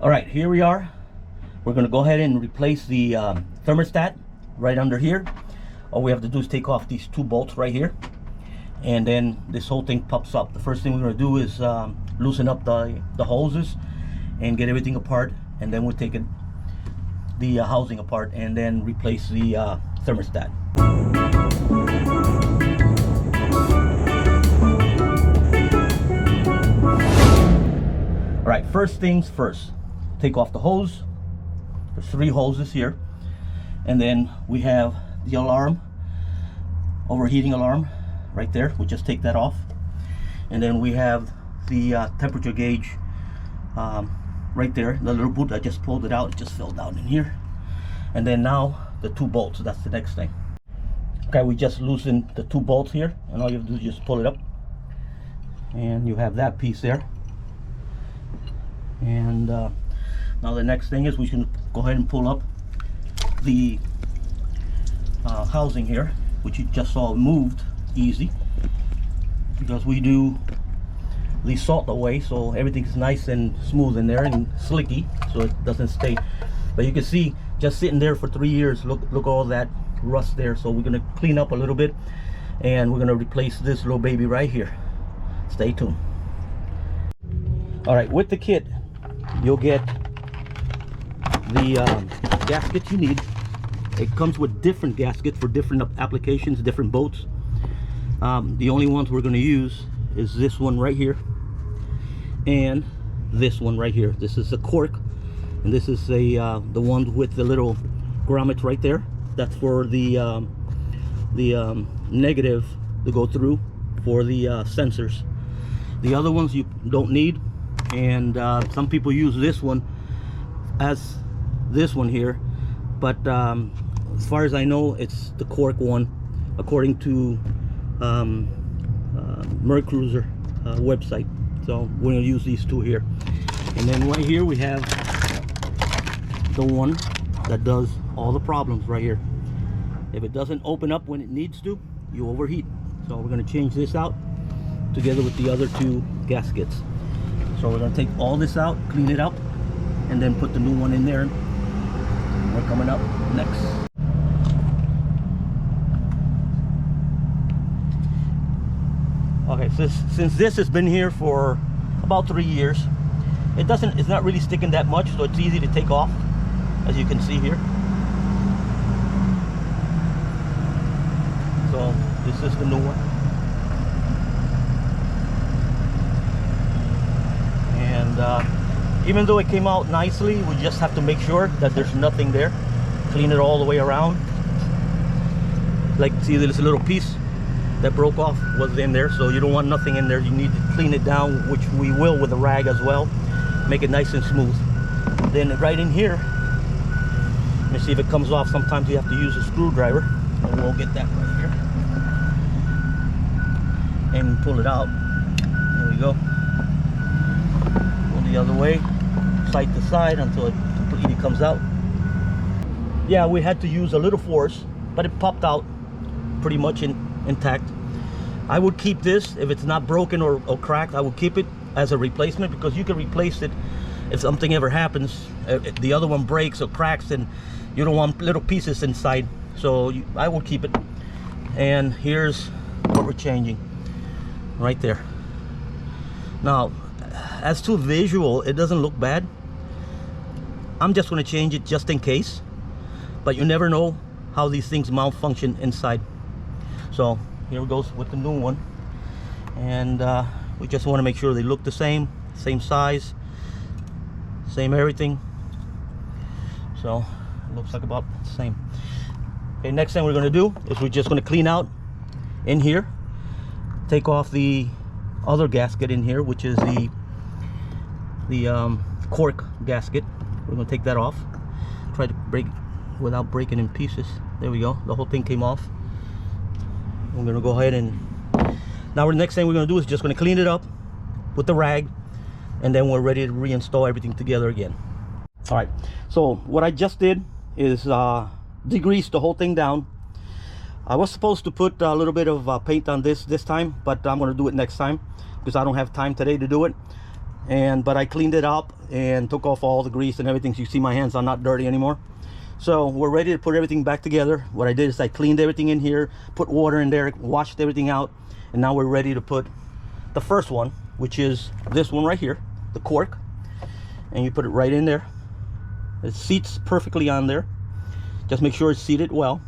All right, here we are. We're going to go ahead and replace the thermostat right under here. All we have to do is take off these two bolts right here, and then this whole thing pops up. The first thing we're going to do is loosen up the hoses and get everything apart, and then we'll take the housing apart and then replace the thermostat. All right, first things first, take off the hose. There's 3 hoses here, and then we have the alarm, overheating alarm right there. We just take that off, and then we have the temperature gauge right there, the little boot. I just pulled it out, it just fell down in here. And then now the 2 bolts, that's the next thing. Okay, we just loosened the 2 bolts here, and all you have to do is just pull it up, and you have that piece there. And now the next thing is we should go ahead and pull up the housing here, which you just saw moved easy, because we do the salt away, so everything's nice and smooth in there and slicky, so it doesn't stay. But you can see, just sitting there for 3 years, look all that rust there. So we're gonna clean up a little bit, and we're gonna replace this little baby right here. Stay tuned. All right, with the kit you'll get the gasket you need. It comes with different gaskets for different applications, different boats. The only ones we're going to use is this one right here and this one right here. This is a cork, and this is the one with the little grommet right there. That's for the negative to go through for the sensors. The other ones you don't need, and some people use this one as this one here, but as far as I know, it's the cork one according to Mercruiser website. So we're going to use these 2 here, and then right here we have the one that does all the problems right here. If it doesn't open up when it needs to, you overheat. So we're going to change this out together with the other 2 gaskets. So we're going to take all this out, clean it up, and then put the new one in there. We're coming up next. Okay, so since this has been here for about 3 years, it's not really sticking that much, so it's easy to take off, as you can see here. So this is the new one. And even though it came out nicely, we just have to make sure that there's nothing there. Clean it all the way around. Like, see this little piece that broke off was in there, so you don't want nothing in there. You need to clean it down, which we will with a rag as well. Make it nice and smooth. Then right in here, let me see if it comes off. Sometimes you have to use a screwdriver, and we'll get that right here and pull it out. There we go. The other way, side to side, until it completely comes out. Yeah, we had to use a little force, but it popped out pretty much intact. I would keep this. If it's not broken or cracked, I would keep it as a replacement, because you can replace it if something ever happens. If the other one breaks or cracks, and you don't want little pieces inside, so I will keep it. And here's what we're changing right there. Now, as to visual, it doesn't look bad. I'm just going to change it just in case, but you never know how these things malfunction inside. So here it goes with the new one, and we just want to make sure they look the same size, same everything. So it looks like about the same. Okay, next thing we're going to do is we're just going to clean out in here, take off the other gasket in here, which is the cork gasket. We're going to take that off, try to break it without breaking in pieces. There we go, the whole thing came off. We're going to go ahead and now the next thing we're going to do is just going to clean it up with the rag, and then we're ready to reinstall everything together again. All right, so what I just did is degrease the whole thing down. I was supposed to put a little bit of paint on this time, but I'm going to do it next time because I don't have time today to do it. but I cleaned it up and took off all the grease and everything, so you see my hands are not dirty anymore. So we're ready to put everything back together. What I did is I cleaned everything in here, put water in there, washed everything out, and now we're ready to put the first one, which is this one right here, the cork, and you put it right in there. It seats perfectly on there. Just make sure it's seated well.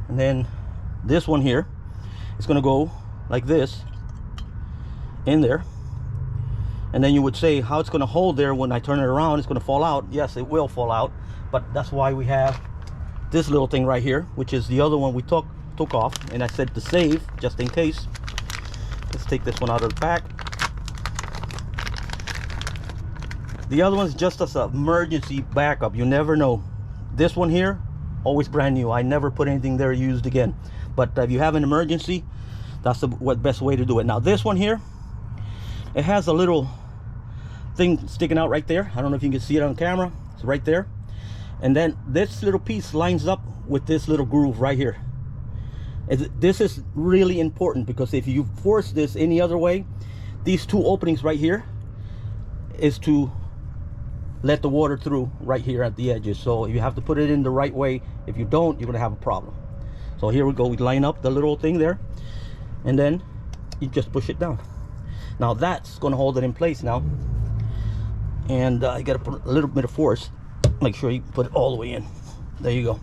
And then this one here is going to go like this in there. And then you would say how it's going to hold there when I turn it around. It's going to fall out. Yes, it will fall out, but that's why we have this little thing right here, which is the other one we took off, and I said to save just in case. Let's take this one out of the pack. The other one's just as an emergency backup. You never know. This one here, always brand new. I never put anything there used again. But if you have an emergency, that's the best way to do it. Now this one here, it has a little thing sticking out right there. I don't know if you can see it on camera. It's right there. And then this little piece lines up with this little groove right here. This is really important, because if you force this any other way, these two openings right here is to let the water through right here at the edges. So you have to put it in the right way. If you don't, you're gonna have a problem. So here we go. We line up the little thing there, and then you just push it down. Now that's gonna hold it in place now. And you gotta put a little bit of force. Make sure you put it all the way in. There you go.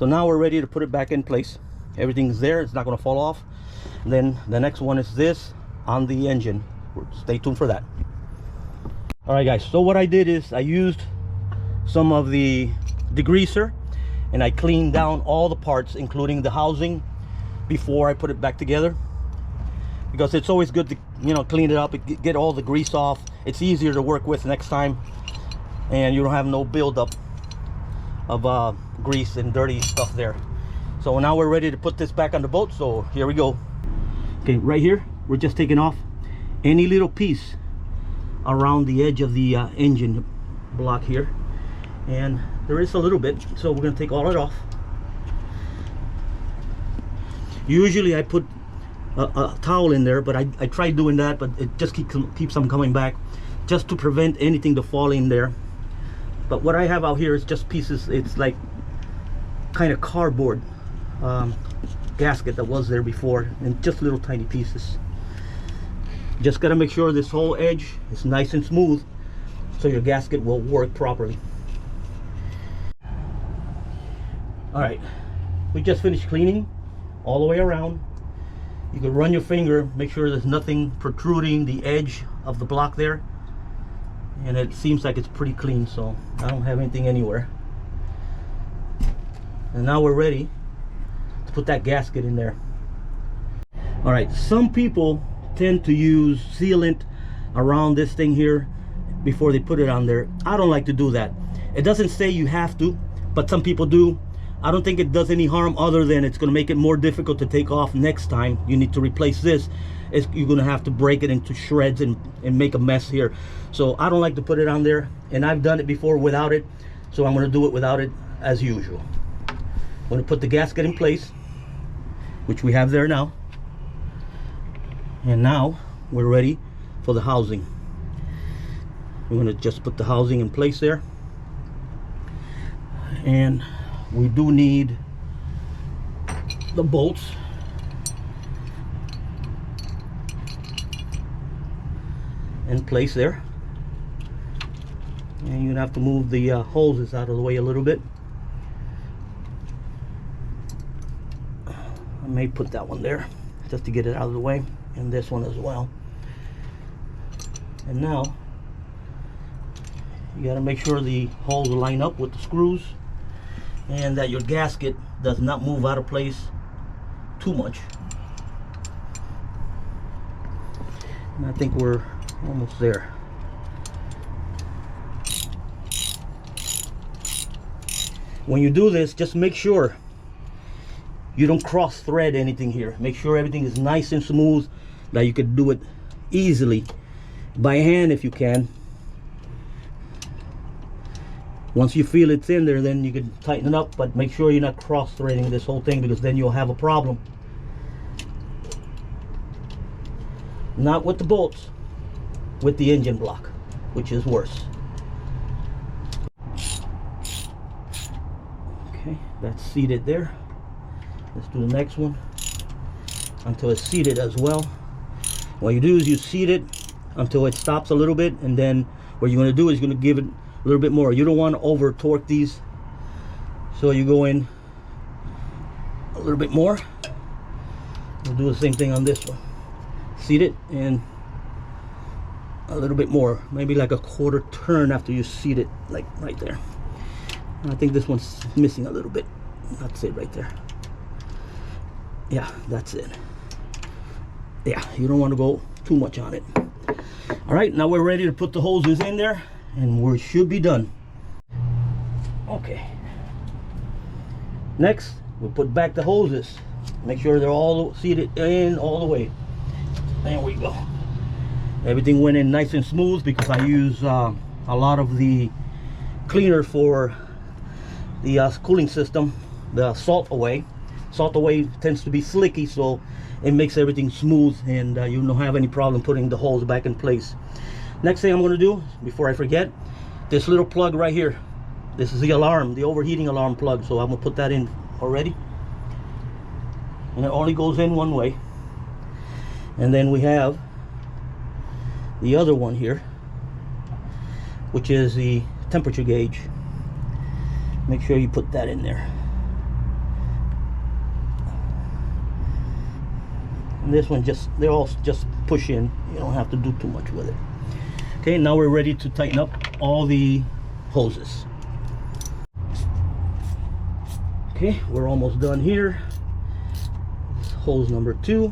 So now we're ready to put it back in place. Everything's there. It's not gonna fall off. And then the next one is this on the engine. Stay tuned for that. All right guys, so what I did is I used some of the degreaser and I cleaned down all the parts, including the housing, before I put it back together, because it's always good to, you know, clean it up and get all the grease off. It's easier to work with next time, and you don't have no buildup of grease and dirty stuff there. So now we're ready to put this back on the boat. So here we go. Okay, right here we're just taking off any little piece around the edge of the engine block here, and there is a little bit, so we're going to take all it off. Usually I put a towel in there, but I tried doing that, but it just keeps them coming back, just to prevent anything to fall in there. But what I have out here is just pieces. It's like kind of cardboard gasket that was there before, and just little tiny pieces. Just gotta make sure this whole edge is nice and smooth so your gasket will work properly. All right, we just finished cleaning all the way around. You can run your finger, make sure there's nothing protruding the edge of the block there, and it seems like it's pretty clean, so I don't have anything anywhere. And now we're ready to put that gasket in there. All right, some people tend to use sealant around this thing here before they put it on there. I don't like to do that. It doesn't say you have to, but some people do. I don't think it does any harm, other than it's going to make it more difficult to take off next time you need to replace this. You're going to have to break it into shreds and make a mess here. So I don't like to put it on there, and I've done it before without it, so I'm going to do it without it as usual. I'm going to put the gasket in place, which we have there now. And now we're ready for the housing. We're going to just put the housing in place there. And we do need the bolts. In place there. And you're going to have to move the hoses out of the way a little bit. I may put that one there just to get it out of the way, and this one as well. And now you got to make sure the holes line up with the screws, and that your gasket does not move out of place too much. And I think we're almost there. When you do this, just make sure you don't cross thread anything here. Make sure everything is nice and smooth, that you can do it easily by hand if you can. Once you feel it's in there, then you can tighten it up, but make sure you're not cross threading this whole thing, because then you'll have a problem. Not with the bolts. with the engine block, which is worse. Okay, that's seated there. Let's do the next one until it's seated as well. What you do is you seat it until it stops a little bit, and then what you're going to do is you're going to give it a little bit more. You don't want to over torque these, so you go in a little bit more. We'll do the same thing on this one. Seat it and a little bit more, maybe like a quarter turn after you seat it, like right there. I think this one's missing a little bit. That's it right there. Yeah, that's it. Yeah, you don't want to go too much on it. All right, now we're ready to put the hoses in there, and we should be done. Okay. Next, we'll put back the hoses. Make sure they're all seated in all the way. There we go. Everything went in nice and smooth because I use a lot of the cleaner for the cooling system, the salt away. Salt away tends to be slicky, so it makes everything smooth, and you don't have any problem putting the holes back in place. Next thing I'm going to do before I forget, this little plug right here. This is the alarm, the overheating alarm plug, so I'm going to put that in already. And it only goes in one way. And then we have the other one here, which is the temperature gauge. Make sure you put that in there. And this one, they all just push in. You don't have to do too much with it. Okay, now we're ready to tighten up all the hoses. Okay, we're almost done here. This is hose number 2,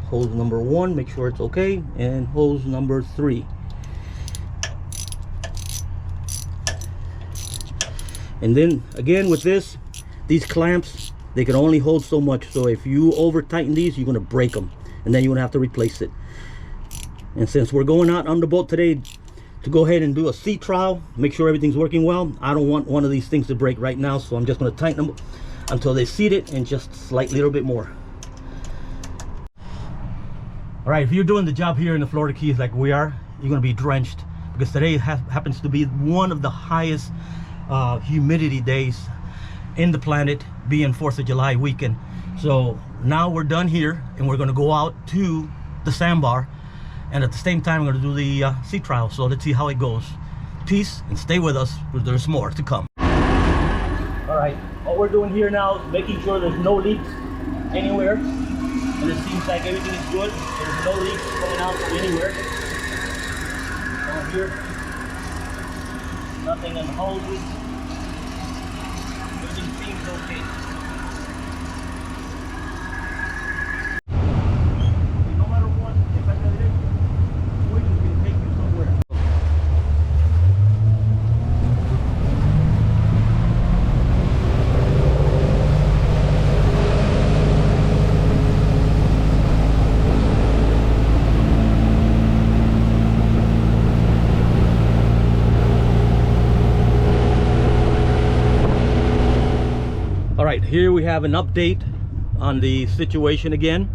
hose number 1, make sure it's okay, and hose number 3. And then again with this, these clamps, they can only hold so much, so if you over tighten these, you're going to break them, and then you're going to have to replace it. And since we're going out on the boat today to go ahead and do a sea trial, make sure everything's working well, I don't want one of these things to break right now, so I'm just going to tighten them until they seat it, and just slightly little bit more. All right, if you're doing the job here in the Florida Keys like we are, you're going to be drenched, because today happens to be one of the highest humidity days in the planet, being 4th of July weekend. So now we're done here, and we're going to go out to the sandbar, and at the same time we're going to do the sea trial. So let's see how it goes. Peace, and stay with us, because there's more to come. All right, what we're doing here now is making sure there's no leaks anywhere, and it seems like everything is good. There's no leaks coming out from anywhere. Down here, nothing in the hoses. Everything seems okay. No matter what, if I tell you, we can take you somewhere. Alright, here we have an update on the situation again.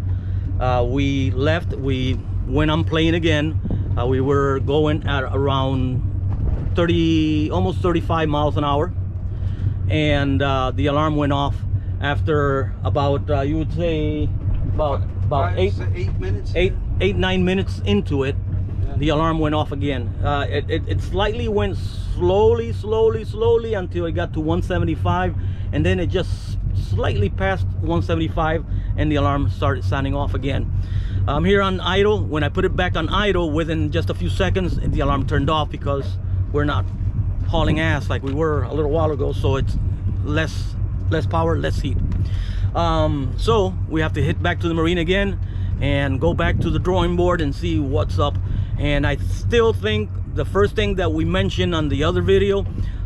We left, we went on plane again. We were going at around 30, almost 35 miles an hour. And the alarm went off after about, you would say, about 8 minutes? 9 minutes into it. Yeah. The alarm went off again. It slightly went slowly until it got to 175, and then it just slightly past 175, and the alarm started sounding off again. I'm here on idle. When I put it back on idle, within just a few seconds, the alarm turned off, because we're not hauling ass like we were a little while ago, so it's less power, less heat. So we have to hit back to the marine again and go back to the drawing board and see what's up. And I still think the first thing that we mentioned on the other video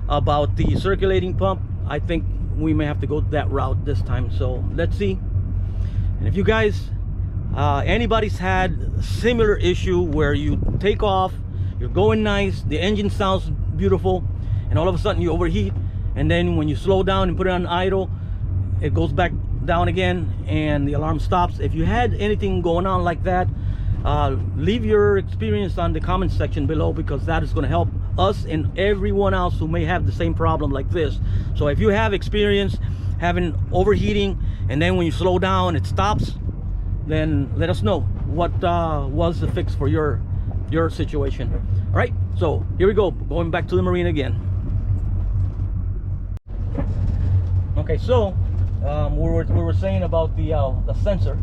about the circulating pump, I think we may have to go that route this time. So let's see. And if you guys anybody's had similar issue where you take off, you're going nice, the engine sounds beautiful, and all of a sudden you overheat, and then when you slow down and put it on idle, it goes back down again and the alarm stops. If you had anything going on like that, leave your experience on the comment section below, because that is going to help us and everyone else who may have the same problem like this. So if you have experience having overheating, and then when you slow down it stops, then let us know what was the fix for your situation. All right, so here we go, going back to the marine again. Okay, so we were saying about the sensor.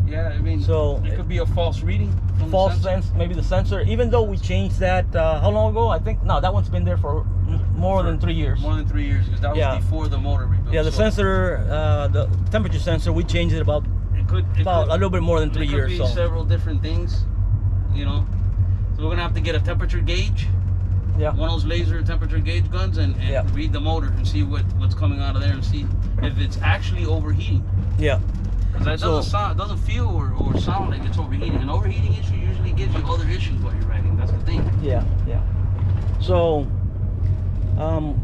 Yeah, I mean, so it could be a false reading. False sense, maybe the sensor. Even though we changed that, how long ago? I think no, that one's been there for more than 3 years. More than 3 years, because that was before the motor rebuild. Yeah, the sensor, the temperature sensor, we changed it about a little bit more than 3 years. It could be several different things, you know. So we're gonna have to get a temperature gauge. Yeah. One of those laser temperature gauge guns, and read the motor and see what's coming out of there, and see if it's actually overheating. Yeah. Because that doesn't feel or sound like it's overheating. An overheating issue usually gives you other issues while you're riding. That's the thing. Yeah, yeah. So,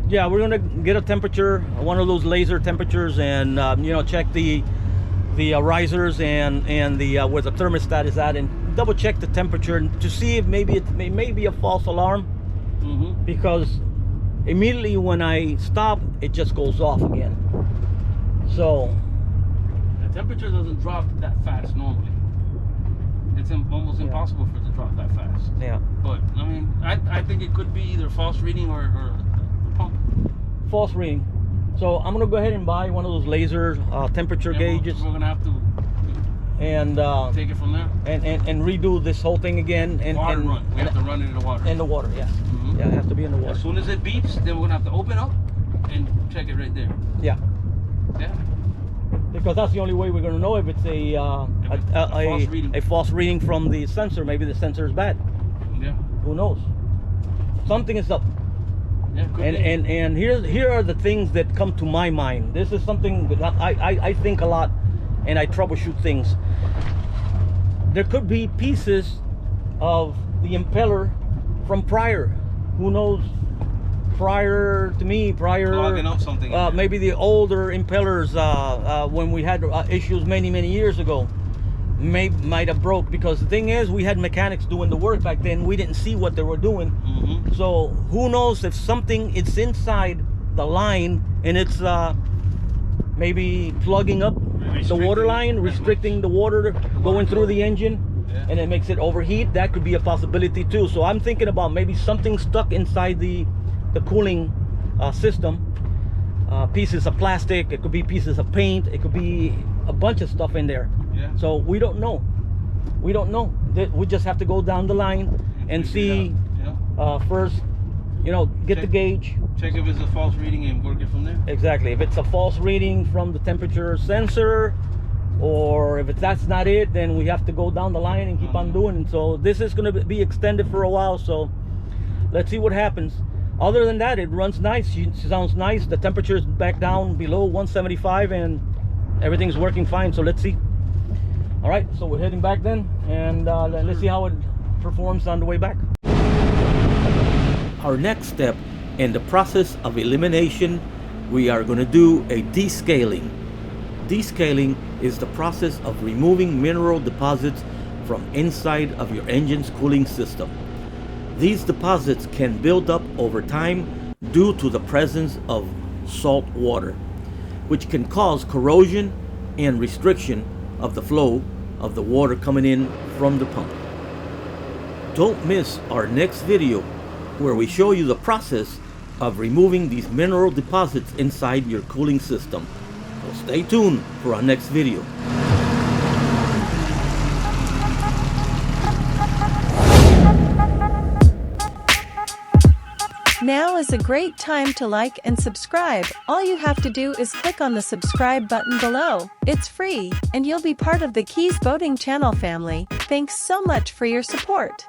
yeah, we're gonna get a temperature, one of those laser temperatures, and you know, check the risers and the where the thermostat is at, and double check the temperature to see if maybe it may be a false alarm. Because immediately when I stop, it just goes off again. So. Temperature doesn't drop that fast normally. It's almost impossible for it to drop that fast. Yeah. But I mean, I think it could be either false reading or the pump. False reading. So I'm gonna go ahead and buy one of those laser temperature gauges. We're gonna have to take it from there and redo this whole thing again. And run. We have to run it in the water. In the water, yeah. Yeah, it has to be in the water. As soon as it beeps, then we're gonna have to open up and check it right there. Yeah. Yeah. Because that's the only way we're going to know if it's a false reading from the sensor. Maybe the sensor is bad. Yeah. Who knows? Something is up. Yeah, and here are the things that come to my mind. This is something that I think a lot, and I troubleshoot things. There could be pieces of the impeller from prior. Who knows? Prior clogging up something. Maybe the older impellers when we had issues many years ago might have broke, because the thing is, we had mechanics doing the work back then. We didn't see what they were doing. So who knows if something is inside the line and it's maybe plugging up the water line, restricting the water going through the engine. And it makes it overheat. That could be a possibility too. So I'm thinking about maybe something stuck inside the cooling system, pieces of plastic, it could be pieces of paint, it could be a bunch of stuff in there. So we don't know. We just have to go down the line and see. First, you know, get the gauge, check if it's a false reading, and work it from there. Exactly. If it's a false reading from the temperature sensor, or if that's not it, then we have to go down the line and keep on doing it. So this is going to be extended for a while, so let's see what happens. Other than that, it runs nice. It sounds nice. The temperature is back down below 175 and everything's working fine. So let's see. All right, so we're heading back then, and let's see how it performs on the way back. Our next step in the process of elimination, we are going to do a descaling. Descaling is the process of removing mineral deposits from inside of your engine's cooling system. These deposits can build up over time due to the presence of salt water, which can cause corrosion and restriction of the flow of the water coming in from the pump. Don't miss our next video where we show you the process of removing these mineral deposits inside your cooling system. So stay tuned for our next video. Now is a great time to like and subscribe. All you have to do is click on the subscribe button below. It's free, and you'll be part of the Keys Boating channel family. Thanks so much for your support.